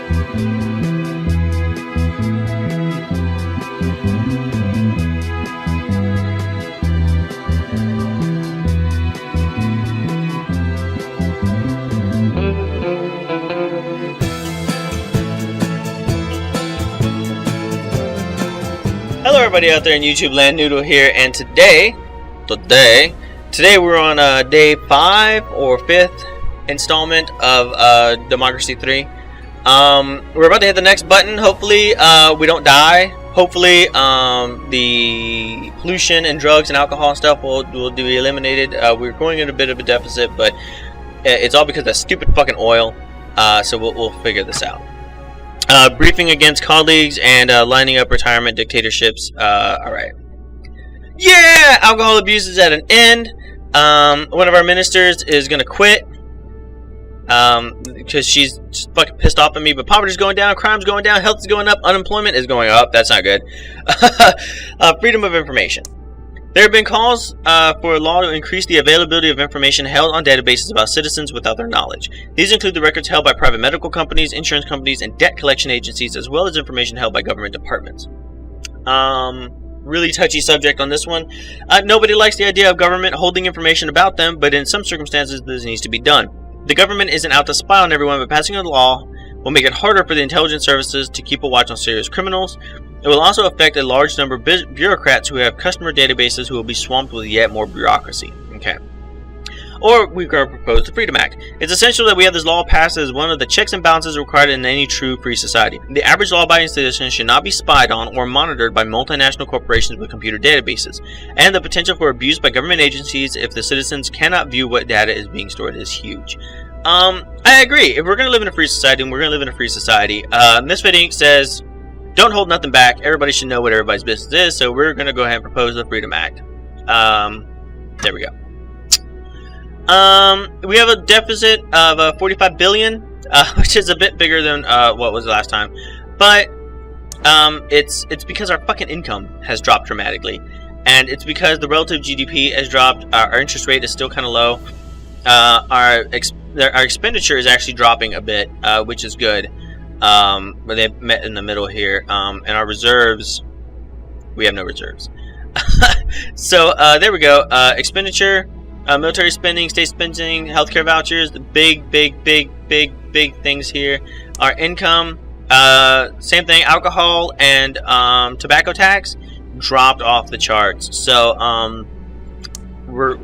Hello everybody out there in YouTube land, Noodle here, and today we're on day 5 or 5th installment of Democracy 3. We're about to hit the next button. Hopefully we don't die. Hopefully the pollution and drugs and alcohol and stuff will be eliminated. We're going in a bit of a deficit, but it's all because of that stupid fucking oil. So we'll figure this out. Briefing against colleagues and lining up retirement dictatorships. Alright. Yeah! Alcohol abuse is at an end. One of our ministers is gonna quit. Because she's just fucking pissed off at me. But poverty's going down, crime's going down, health is going up, unemployment is going up. That's not good. Freedom of information. There have been calls for a law to increase the availability of information held on databases about citizens without their knowledge. These include the records held by private medical companies, insurance companies, and debt collection agencies, as well as information held by government departments. Really touchy subject on this one. Nobody likes the idea of government holding information about them, but in some circumstances this needs to be done. The government isn't out to spy on everyone, but passing a law will make it harder for the intelligence services to keep a watch on serious criminals. It will also affect a large number of bureaucrats who have customer databases who will be swamped with yet more bureaucracy. Okay. Or we could propose the Freedom Act. It's essential that we have this law passed as one of the checks and balances required in any true free society. The average law-abiding citizen should not be spied on or monitored by multinational corporations with computer databases. And the potential for abuse by government agencies if the citizens cannot view what data is being stored is huge. I agree. If we're going to live in a free society, and we're going to live in a free society, Misfit Inc says, don't hold nothing back. Everybody should know what everybody's business is. So we're going to go ahead and propose the Freedom Act. There we go. We have a deficit of 45 billion, which is a bit bigger than what was the last time. But it's because our fucking income has dropped dramatically. And it's because the relative GDP has dropped. Our interest rate is still kind of low. Our expenditure is actually dropping a bit, which is good. But they met in the middle here, and our reserves, we have no reserves. So there we go. Expenditure, military spending, state spending, healthcare vouchers, the big things here. Our income, same thing. Alcohol and tobacco tax dropped off the charts. So we're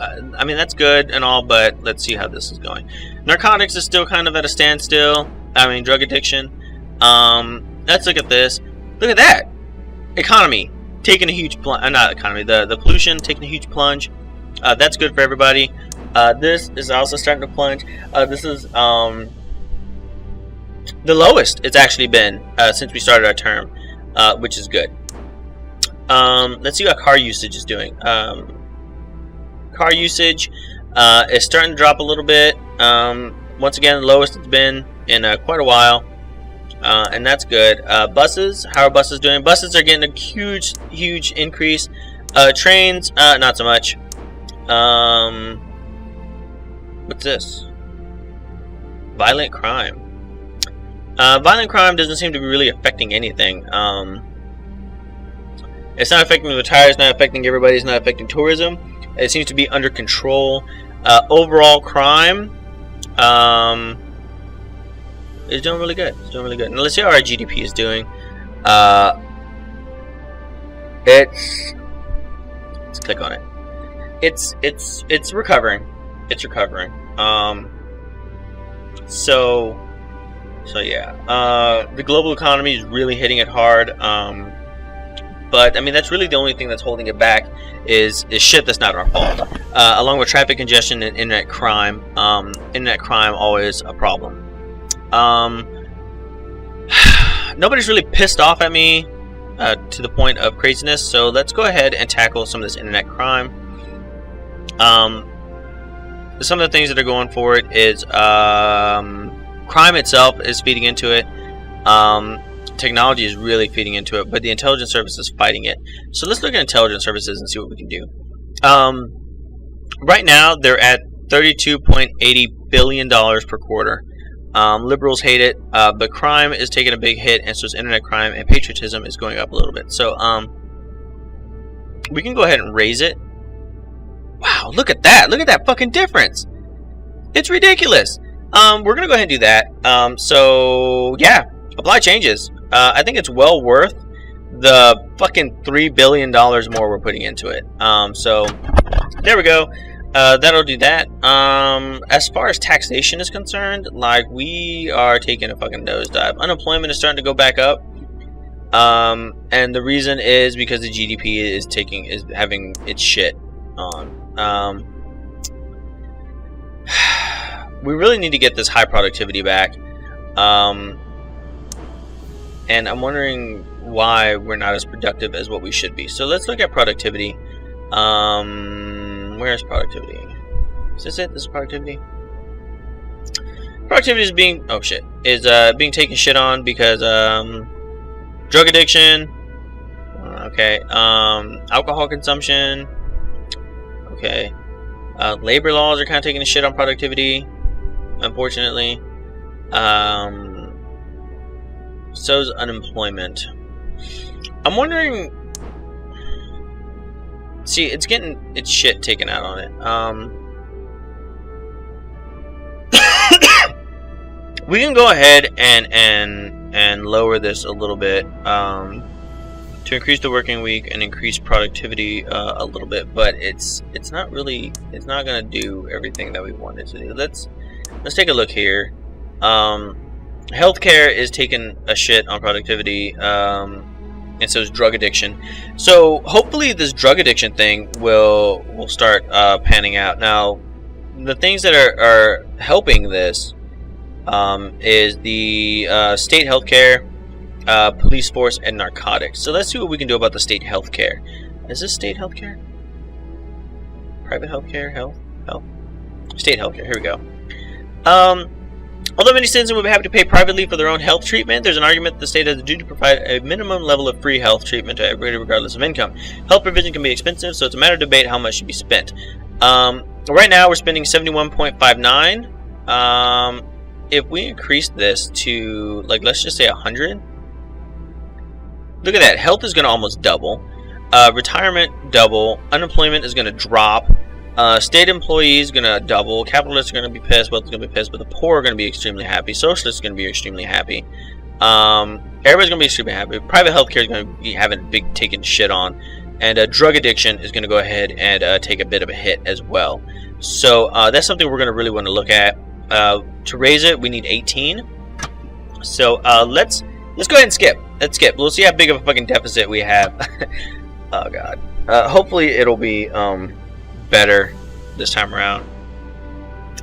I mean, that's good and all, but let's see how this is going. Narcotics is still kind of at a standstill. I mean, drug addiction. Let's look at this. Look at that. Economy taking a huge plunge. Not economy. The pollution taking a huge plunge. That's good for everybody. This is also starting to plunge. This is the lowest it's actually been since we started our term, which is good. Let's see how car usage is doing. Car usage is starting to drop a little bit. Once again, the lowest it's been in quite a while, and that's good. Buses, how are buses doing? Buses are getting a huge increase. Trains, not so much. What's this? Violent crime. Violent crime doesn't seem to be really affecting anything. It's not affecting the retired, it's not affecting everybody, it's not affecting tourism. It seems to be under control. Overall crime is doing really good. It's doing really good. Now let's see how our GDP is doing. Let's click on it. It's recovering. It's recovering. So yeah. The global economy is really hitting it hard. But I mean, that's really the only thing that's holding it back is shit that's not our fault. Along with traffic congestion and internet crime. Internet crime always a problem. Nobody's really pissed off at me to the point of craziness. So let's go ahead and tackle some of this internet crime. Some of the things that are going for it is crime itself is feeding into it. Technology is really feeding into it, but the intelligence service is fighting it. So let's look at intelligence services and see what we can do. Right now, they're at $32.80 billion per quarter. Liberals hate it, but crime is taking a big hit, and so is internet crime, and patriotism is going up a little bit. So we can go ahead and raise it. Wow, look at that! Look at that fucking difference! It's ridiculous. We're gonna go ahead and do that. So yeah, apply changes. I think it's well worth the fucking $3 billion more we're putting into it. So there we go. That'll do that. As far as taxation is concerned, like, we are taking a fucking nosedive. Unemployment is starting to go back up. And the reason is because the GDP is having its shit on. We really need to get this high productivity back. And I'm wondering why we're not as productive as what we should be. So let's look at productivity. Where's productivity? Is this it? This is productivity? Productivity is being being taken shit on because drug addiction. Okay. Alcohol consumption. Okay. Labor laws are kind of taking a shit on productivity, unfortunately. So's unemployment. I'm wondering. See, it's getting its shit taken out on it. We can go ahead and lower this a little bit to increase the working week and increase productivity a little bit, but it's not gonna do everything that we wanted to do. Let's take a look here. Healthcare is taking a shit on productivity. And so is drug addiction. So hopefully this drug addiction thing will start panning out. Now, the things that are helping this is the state healthcare, police force, and narcotics. So let's see what we can do about the state healthcare. Is this state healthcare? Private healthcare? Health? State healthcare. Here we go. Although many citizens would be happy to pay privately for their own health treatment, there's an argument that the state has a duty to provide a minimum level of free health treatment to everybody regardless of income. Health provision can be expensive, so it's a matter of debate how much should be spent. Right now we're spending 71.59. If we increase this to, like, let's just say 100. Look at that. Health is going to almost double. Retirement, double. Unemployment is going to drop. State employees going to double. Capitalists are going to be pissed. Wealth is going to be pissed. But the poor are going to be extremely happy. Socialists are going to be extremely happy. Everybody's going to be extremely happy. Private healthcare is going to be having big taking shit on. And drug addiction is going to go ahead and take a bit of a hit as well. So that's something we're going to really want to look at. To raise it, we need 18. So let's go ahead and skip. Let's skip. We'll see how big of a fucking deficit we have. Oh god. Hopefully it'll be better this time around.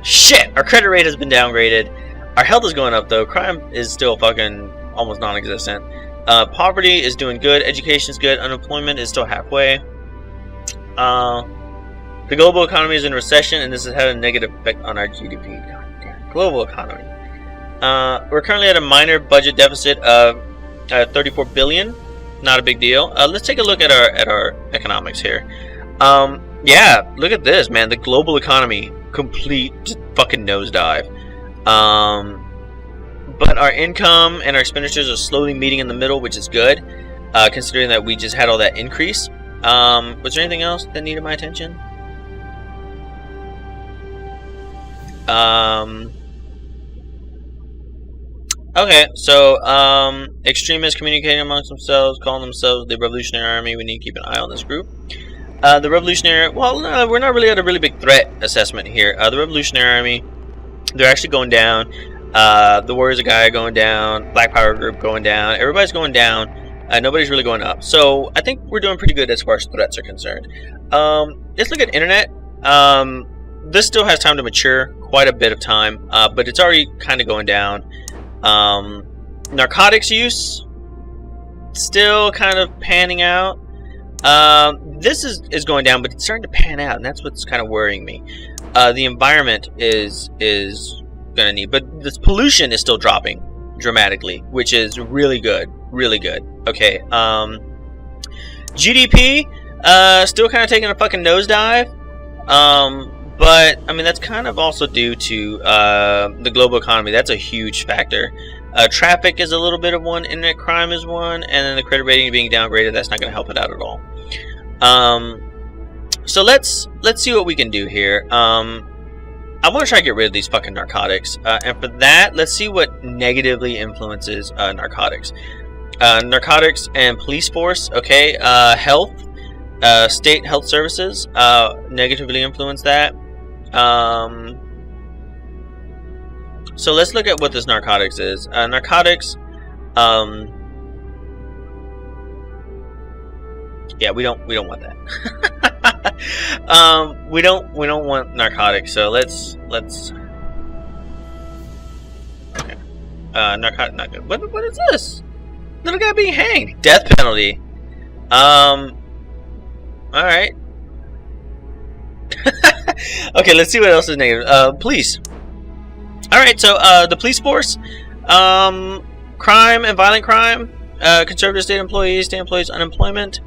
Shit! Our credit rate has been downgraded. Our health is going up though. Crime is still fucking almost non-existent. Poverty is doing good. Education is good. Unemployment is still halfway. The global economy is in recession, and this has had a negative effect on our GDP. God damn. Global economy. We're currently at a minor budget deficit of 34 billion. Not a big deal. Let's take a look at our economics here. Yeah, look at this, man. The global economy, complete fucking nosedive. But our income and our expenditures are slowly meeting in the middle, which is good, considering that we just had all that increase. Was there anything else that needed my attention? Okay, so extremists communicating amongst themselves, calling themselves the Revolutionary Army. We need to keep an eye on this group. The Revolutionary, well, no, we're not really at a really big threat assessment here. The Revolutionary Army, they're actually going down. The Warriors of Gaia going down. Black Power Group going down. Everybody's going down. Nobody's really going up. So I think we're doing pretty good as far as threats are concerned. Let's look at internet. This still has time to mature, quite a bit of time, but it's already kind of going down. Narcotics use, still kind of panning out. This is going down, but it's starting to pan out, and that's what's kind of worrying me. The environment is gonna need, but this pollution is still dropping dramatically, which is really good, really good. Okay, GDP still kind of taking a fucking nosedive, But I mean, that's kind of also due to the global economy. That's a huge factor. Traffic is a little bit of one. Internet crime is one, and then the credit rating being downgraded. That's not going to help it out at all. So let's see what we can do here. I want to try to get rid of these fucking narcotics, and for that, let's see what negatively influences narcotics. Narcotics and police force. Okay, health, state health services negatively influence that. So let's look at what this narcotics is. Narcotics. Yeah, we don't want that. We don't want narcotics. So let's. Okay. Narcotic, not good. What is this? Little guy being hanged. Death penalty. All right. Okay, let's see what else is negative. Police. All right, so the police force, crime and violent crime, conservative state employees unemployment,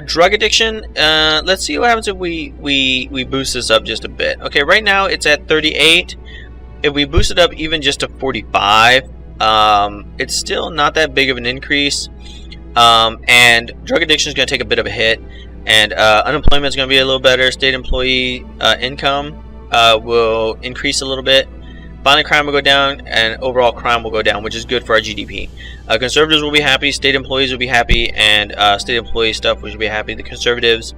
drug addiction. Let's see what happens if we boost this up just a bit. Okay, right now it's at 38. If we boost it up even just to 45, it's still not that big of an increase. And drug addiction is going to take a bit of a hit, and unemployment is going to be a little better. State employee income will increase a little bit. Violent crime will go down, and overall crime will go down, which is good for our GDP. Conservatives will be happy, state employees will be happy, and state employee stuff will be happy. The conservatives,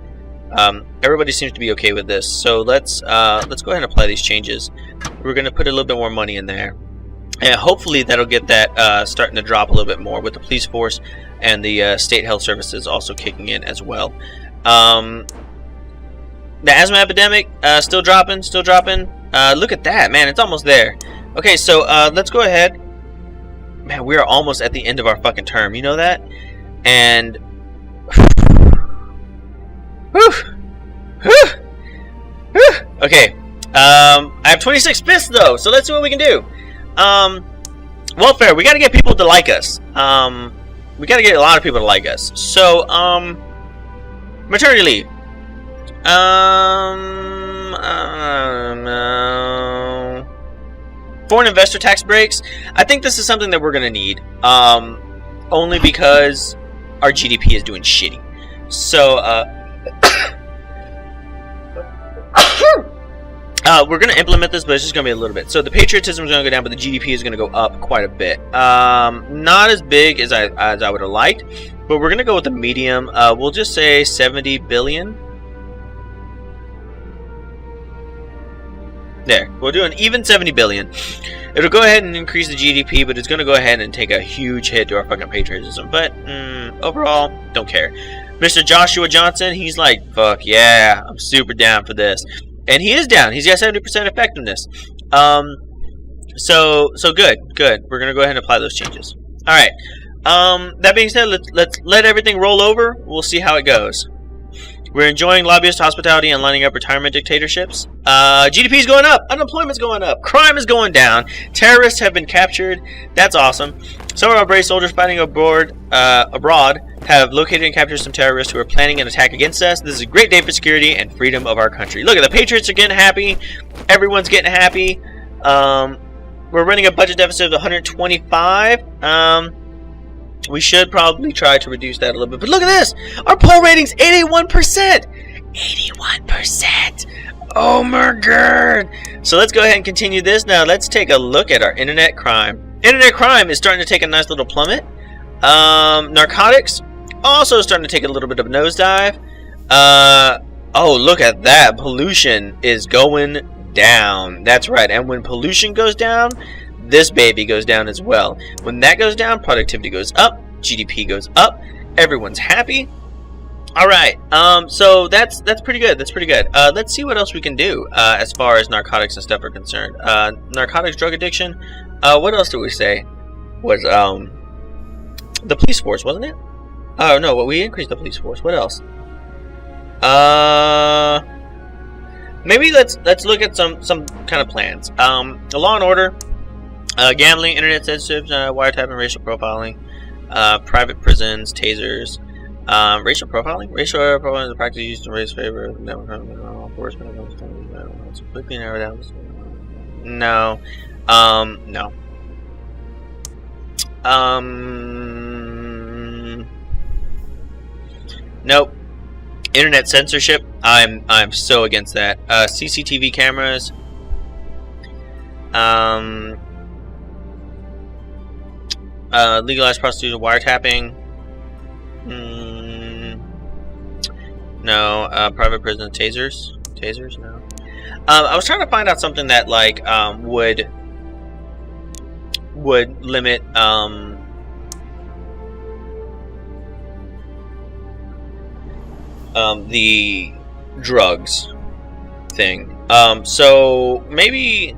everybody seems to be okay with this. So let's go ahead and apply these changes. We're going to put a little bit more money in there, and hopefully that'll get that starting to drop a little bit more with the police force and the state health services also kicking in as well. The asthma epidemic still dropping. Look at that, man, it's almost there. Okay, so let's go ahead. Man, we are almost at the end of our fucking term, you know that? And okay, I have 26 fists though, so let's see what we can do. Welfare, we gotta get people to like us. We gotta get a lot of people to like us. So, maternity leave. Foreign investor tax breaks. I think this is something that we're gonna need, only because our GDP is doing shitty. So we're gonna implement this, but it's just gonna be a little bit. So the patriotism is gonna go down, but the GDP is gonna go up quite a bit. Not as big as I would have liked, but we're gonna go with a medium. We'll just say 70 billion. There, we'll do an even 70 billion. It'll go ahead and increase the GDP, but it's going to go ahead and take a huge hit to our fucking patriotism. But overall, don't care. Mr. Joshua Johnson, he's like, fuck yeah, I'm super down for this. And he is down. He's got 70% effectiveness. So good. We're going to go ahead and apply those changes. All right. That being said, let's let everything roll over. We'll see how it goes. We're enjoying lobbyist hospitality and lining up retirement dictatorships. GDP is going up. Unemployment's going up. Crime is going down. Terrorists have been captured. That's awesome. Some of our brave soldiers fighting abroad have located and captured some terrorists who are planning an attack against us. This is a great day for security and freedom of our country. Look at the patriots are getting happy. Everyone's getting happy. We're running a budget deficit of 125. We should probably try to reduce that a little bit. But look at this! Our poll rating's 81%! 81%! Oh my god! So let's go ahead and continue this. Now let's take a look at our internet crime. Internet crime is starting to take a nice little plummet. Narcotics also starting to take a little bit of a nosedive. Oh, look at that. Pollution is going down. That's right. And when pollution goes down, this baby goes down as well. When that goes down, productivity goes up, GDP goes up, everyone's happy. All right, so that's pretty good. That's pretty good. Let's see what else we can do as far as narcotics and stuff are concerned. Narcotics, drug addiction. What else did we say? Was the police force, wasn't it? Oh no, well, we increased the police force. What else? Maybe let's look at some kind of plans. The law and order. Gambling, internet censorship, wiretapping, racial profiling, private prisons, tasers, Racial profiling. Racial profiling is a practice used to raise favor of law enforcement. Quickly narrow down. No. No. Nope. Internet censorship. I'm so against that. CCTV cameras. Legalized prostitution, wiretapping. No. Private prison tasers. Tasers. No. I was trying to find out something that like would limit the drugs thing. So maybe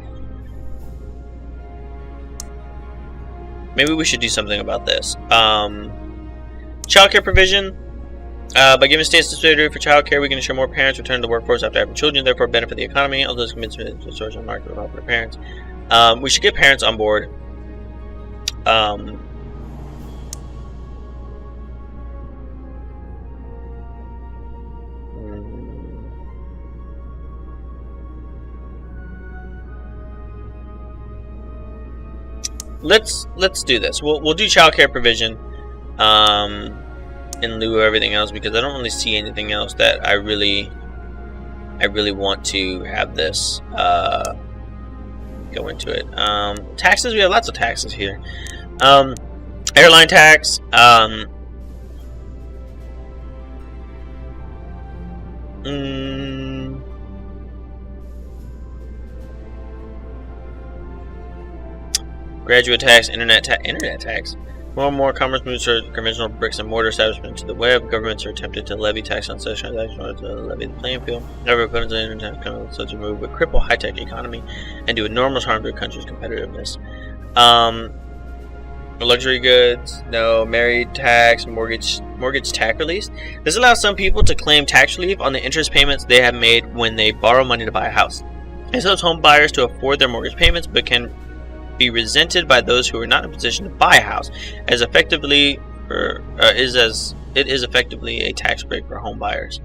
we should do something about this. Childcare provision. By giving states the statutory for childcare, we can ensure more parents return to the workforce after having children, therefore benefit the economy. Although this commits to the social market for their parents, we should get parents on board. Let's do this. We'll do childcare provision in lieu of everything else, because I don't really see anything else that I really want to have this go into it. Taxes, we have lots of taxes here. Airline tax. Graduate tax, internet tax. More and more commerce moves from conventional bricks and mortar establishments to the web. Governments are attempted to levy tax on such transactions in order to levy the playing field. However, opponents of the internet come such a move would cripple high-tech economy and do enormous harm to a country's competitiveness. Luxury goods, no. Married tax, mortgage tax release. This allows some people to claim tax relief on the interest payments they have made when they borrow money to buy a house. It helps home buyers to afford their mortgage payments, but can be resented by those who are not in a position to buy a house, as effectively it is effectively a tax break for home buyers.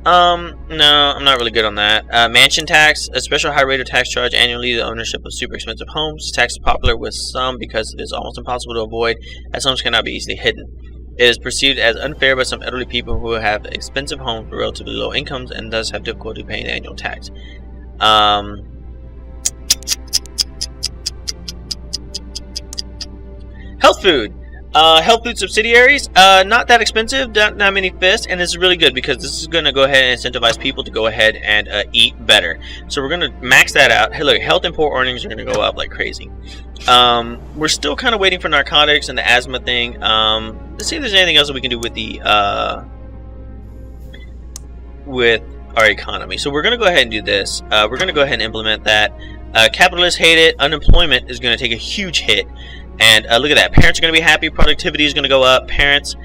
No, I'm not really good on that. Mansion tax, a special high rate of tax charge annually the ownership of super expensive homes. Tax is popular with some because it is almost impossible to avoid, as homes cannot be easily hidden. It is perceived as unfair by some elderly people who have expensive homes with relatively low incomes and thus have difficulty paying the annual tax. Health food. Health food subsidiaries, not that expensive, not many fists, and this is really good because this is going to go ahead and incentivize people to go ahead and eat better. So we're going to max that out. Hey, look, health and poor earnings are going to go up like crazy. We're still kind of waiting for narcotics and the asthma thing. Let's see if there's anything else that we can do with the with our economy. So we're going to go ahead and do this. We're going to go ahead and implement that. Capitalists hate it. Unemployment is going to take a huge hit. And look at that. Parents are going to be happy. Productivity is going to go up. Parents.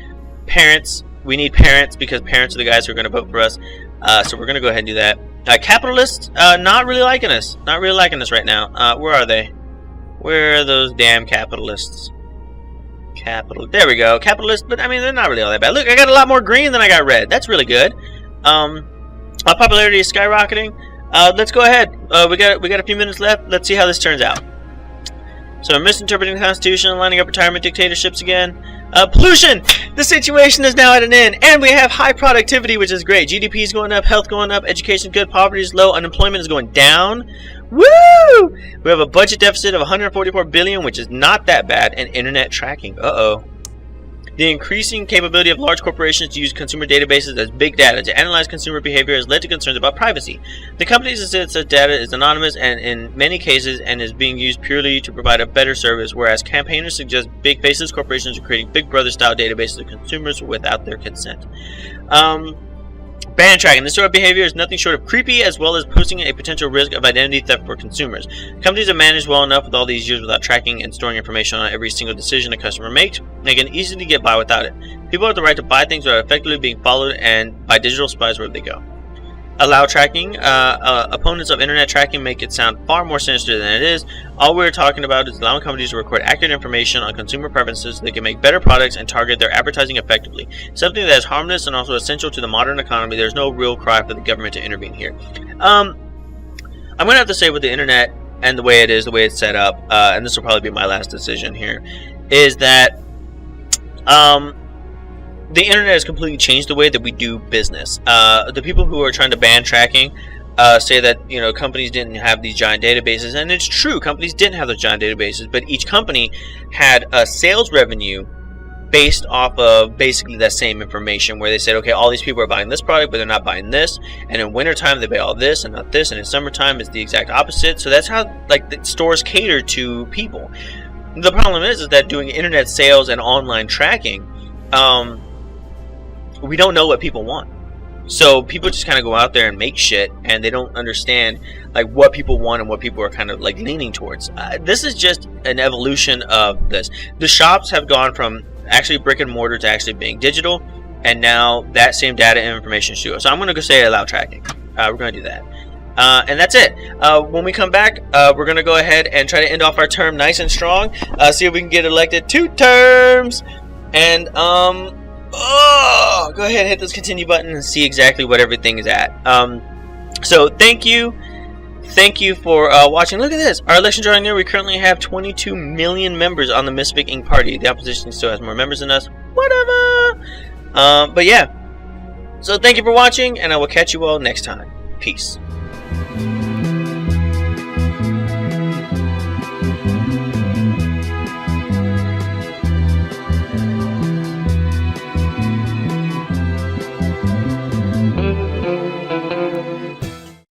We need parents because parents are the guys who are going to vote for us. So we're going to go ahead and do that. Capitalists, not really liking us. Not really liking us right now. Where are they? Where are those damn capitalists? There we go. Capitalists, but I mean, they're not really all that bad. Look, I got a lot more green than I got red. That's really good. Our popularity is skyrocketing. Let's go ahead. We got a few minutes left. Let's see how this turns out. So misinterpreting the Constitution, lining up retirement dictatorships again. Pollution! The situation is now at an end, and we have high productivity, which is great. GDP is going up, health going up, education good, poverty is low, unemployment is going down. Woo! We have a budget deficit of $144 billion, which is not that bad, and internet tracking. Uh-oh. The increasing capability of large corporations to use consumer databases as big data to analyze consumer behavior has led to concerns about privacy. The company says that data is anonymous and in many cases and is being used purely to provide a better service, whereas campaigners suggest big faceless corporations are creating Big Brother style databases of consumers without their consent. Ban tracking. This sort of behavior is nothing short of creepy, as well as posing a potential risk of identity theft for consumers. Companies have managed well enough with all these years without tracking and storing information on every single decision a customer makes. They can easily get by without it. People have the right to buy things that are effectively being followed and by digital spies wherever they go. allow tracking. Opponents of internet tracking make it sound far more sinister than it is. All we're talking about is allowing companies to record accurate information on consumer preferences so they can make better products and target their advertising effectively. Something that is harmless and also essential to the modern economy. There's no real cry for the government to intervene here. I'm going to have to say with the internet and the way it is, the way it's set up, and this will probably be my last decision here, is that the internet has completely changed the way that we do business. The people who are trying to ban tracking say that, you know, companies didn't have these giant databases, and it's true, companies didn't have those giant databases, but each company had a sales revenue based off of basically that same information, where they said, okay, all these people are buying this product, but they're not buying this, and in wintertime they buy all this and not this, and in summertime it's the exact opposite. So that's how, like, the stores cater to people. The problem is that doing internet sales and online tracking, we don't know what people want. So people just kind of go out there and make shit, and they don't understand like what people want and what people are kind of like leaning towards. This is just an evolution of this. The shops have gone from actually brick and mortar to actually being digital, and now that same data and information should go. So I'm going to go say allow tracking. We're going to do that. And that's it. When we come back, we're going to go ahead and try to end off our term nice and strong. See if we can get elected 2 terms. And go ahead and hit this continue button and see exactly what everything is at. So thank you for watching. Look at this, our election drawing near. We currently have 22 million members on the Misfit Inc party. The opposition still has more members than us, whatever. But yeah, so thank you for watching, and I will catch you all next time. Peace.